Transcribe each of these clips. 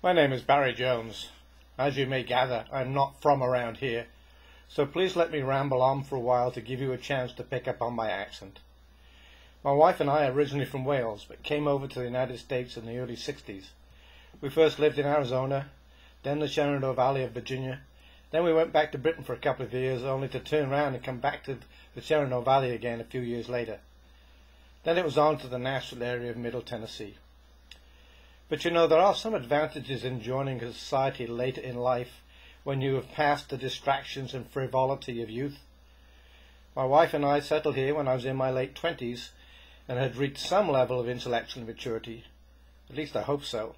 My name is Barry Jones. As you may gather, I'm not from around here, so please let me ramble on for a while to give you a chance to pick up on my accent. My wife and I are originally from Wales, but came over to the United States in the early 60s. We first lived in Arizona, then the Shenandoah Valley of Virginia. Then we went back to Britain for a couple of years, only to turn around and come back to the Shenandoah Valley again a few years later. Then it was on to the Nashville area of Middle Tennessee. But you know, there are some advantages in joining a society later in life when you have passed the distractions and frivolity of youth. My wife and I settled here when I was in my late 20s and had reached some level of intellectual maturity. At least I hope so.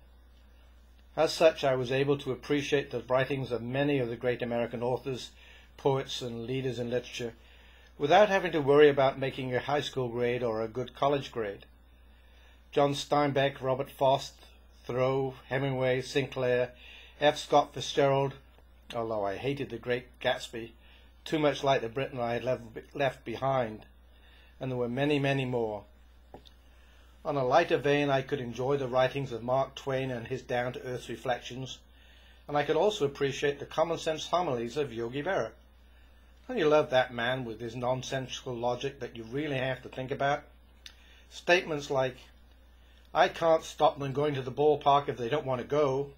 As such, I was able to appreciate the writings of many of the great American authors, poets and leaders in literature without having to worry about making a high school grade or a good college grade. John Steinbeck, Robert Frost, Thoreau, Hemingway, Sinclair, F. Scott Fitzgerald, although I hated The Great Gatsby, too much like the Britain I had left behind, and there were many, many more. On a lighter vein, I could enjoy the writings of Mark Twain and his down-to-earth reflections, and I could also appreciate the common-sense homilies of Yogi Berra. Don't you love that man with his nonsensical logic that you really have to think about? Statements like, "I can't stop them going to the ballpark if they don't want to go,"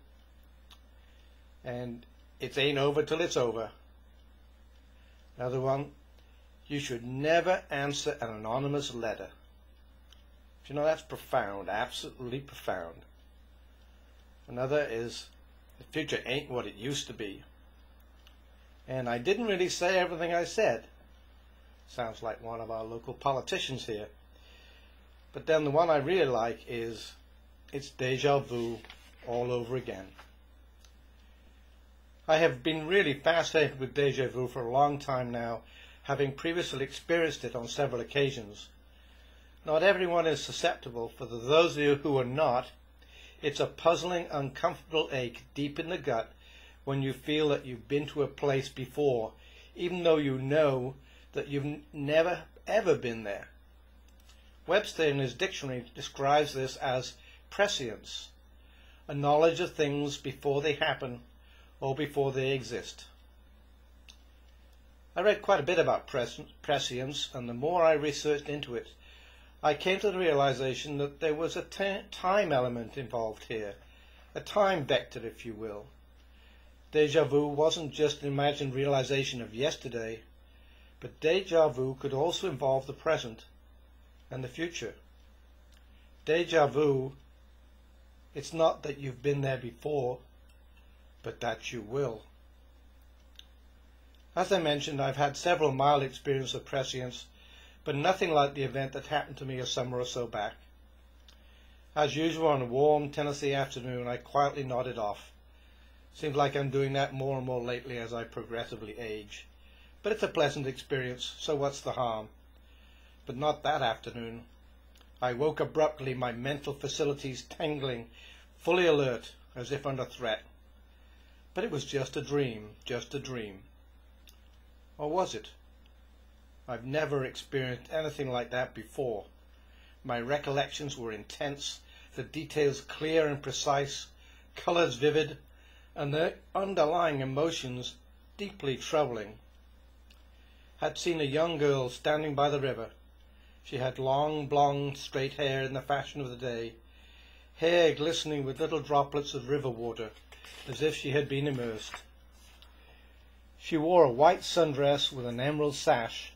and "It ain't over till it's over." Another one, "You should never answer an anonymous letter." You know, that's profound, absolutely profound. Another is, "The future ain't what it used to be." And "I didn't really say everything I said." Sounds like one of our local politicians here. But then the one I really like is, "It's deja vu all over again." I have been really fascinated with deja vu for a long time now, having previously experienced it on several occasions. Not everyone is susceptible, for those of you who are not, it's a puzzling, uncomfortable ache deep in the gut when you feel that you've been to a place before, even though you know that you've never ever been there. Webster in his dictionary describes this as prescience, a knowledge of things before they happen or before they exist. I read quite a bit about prescience, and the more I researched into it, I came to the realization that there was a time element involved here, a time vector, if you will. Deja vu wasn't just an imagined realization of yesterday, but deja vu could also involve the present and the future. Deja vu, it's not that you've been there before, but that you will. As I mentioned, I've had several mild experiences of prescience, but nothing like the event that happened to me a summer or so back. As usual, on a warm Tennessee afternoon, I quietly nodded off. Seems like I'm doing that more and more lately as I progressively age. But it's a pleasant experience, so what's the harm? But not that afternoon. I woke abruptly, my mental faculties tingling, fully alert, as if under threat. But it was just a dream, just a dream. Or was it? I've never experienced anything like that before. My recollections were intense, the details clear and precise, colours vivid, and the underlying emotions deeply troubling. Had seen a young girl standing by the river. She had long, blonde, straight hair in the fashion of the day, hair glistening with little droplets of river water, as if she had been immersed. She wore a white sundress with an emerald sash,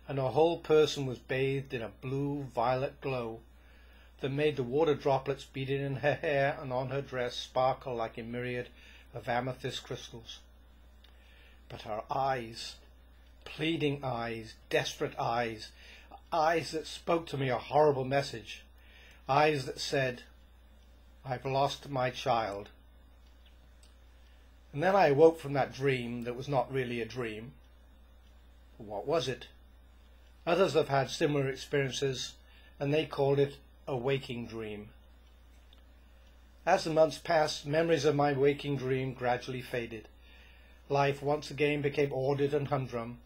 and her whole person was bathed in a blue-violet glow that made the water droplets beating in her hair and on her dress sparkle like a myriad of amethyst crystals. But her eyes, pleading eyes, desperate eyes, eyes that spoke to me a horrible message, eyes that said, "I've lost my child." And then I awoke from that dream that was not really a dream. What was it? Others have had similar experiences, and they called it a waking dream. As the months passed, memories of my waking dream gradually faded. Life once again became ordered and humdrum.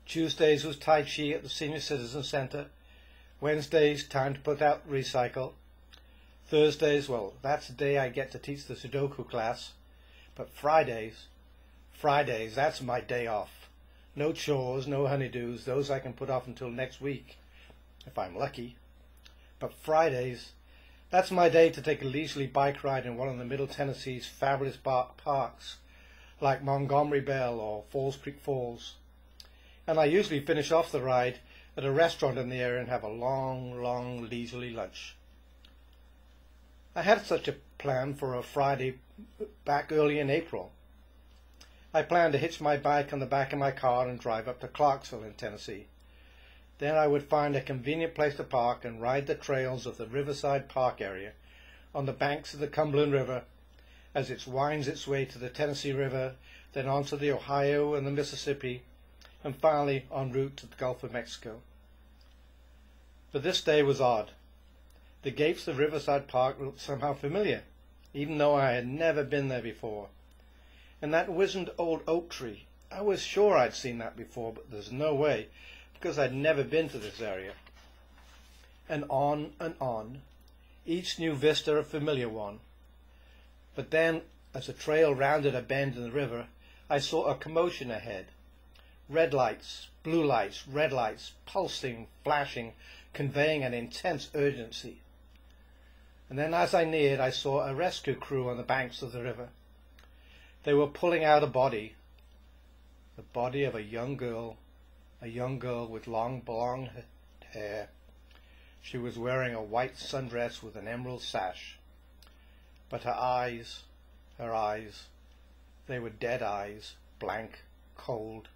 Tuesdays was Tai Chi at the Senior Citizen Centre. Wednesdays, time to put out recycle. Thursdays, well, that's the day I get to teach the Sudoku class. But Fridays, that's my day off. No chores, no honeydews, those I can put off until next week, if I'm lucky. But Fridays, that's my day to take a leisurely bike ride in one of the Middle Tennessee's fabulous parks, like Montgomery Bell or Falls Creek Falls. And I usually finish off the ride at a restaurant in the area and have a long, leisurely lunch. I had such a plan for a Friday back early in April. I planned to hitch my bike on the back of my car and drive up to Clarksville in Tennessee. Then I would find a convenient place to park and ride the trails of the Riverside Park area on the banks of the Cumberland River as it winds its way to the Tennessee River, then onto the Ohio and the Mississippi, and finally en route to the Gulf of Mexico. But this day was odd. The gates of Riverside Park looked somehow familiar, even though I had never been there before. And that wizened old oak tree, I was sure I'd seen that before, but there's no way, because I'd never been to this area. And on, each new vista a familiar one. But then, as the trail rounded a bend in the river, I saw a commotion ahead. Red lights, blue lights, red lights, pulsing, flashing, conveying an intense urgency. And then as I neared, I saw a rescue crew on the banks of the river. They were pulling out a body, the body of a young girl with long blonde hair. She was wearing a white sundress with an emerald sash. But her eyes, they were dead eyes, blank, cold.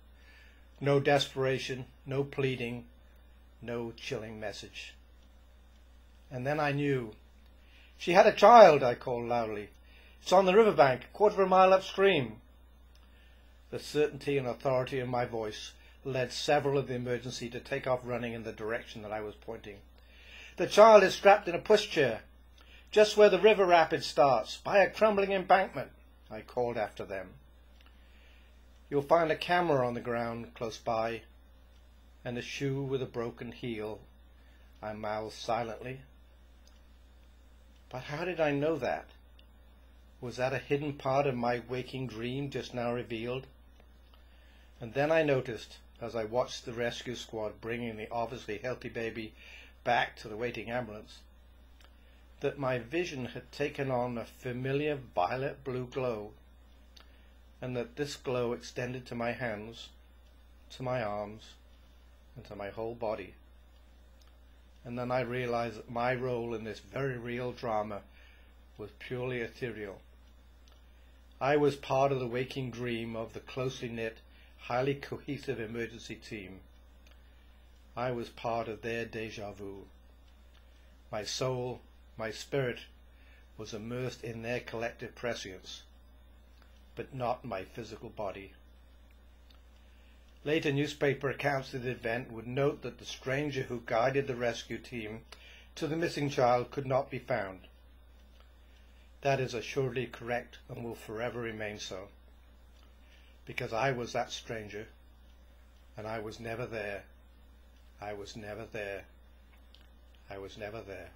No desperation, no pleading, no chilling message. And then I knew. "She had a child," I called loudly. "It's on the riverbank, a quarter of a mile upstream." The certainty and authority in my voice led several of the emergency to take off running in the direction that I was pointing. "The child is strapped in a pushchair, just where the river rapid starts, by a crumbling embankment," I called after them. "You'll find a camera on the ground close by, and a shoe with a broken heel," I mouthed silently. But how did I know that? Was that a hidden part of my waking dream just now revealed? And then I noticed, as I watched the rescue squad bringing the obviously healthy baby back to the waiting ambulance, that my vision had taken on a familiar violet-blue glow, and that this glow extended to my hands, to my arms, and to my whole body. And then I realized that my role in this very real drama was purely ethereal. I was part of the waking dream of the closely knit, highly cohesive emergency team. I was part of their deja vu. My soul, my spirit, was immersed in their collective prescience, but not my physical body. Later newspaper accounts of the event would note that the stranger who guided the rescue team to the missing child could not be found. That is assuredly correct and will forever remain so, because I was that stranger, and I was never there. I was never there. I was never there.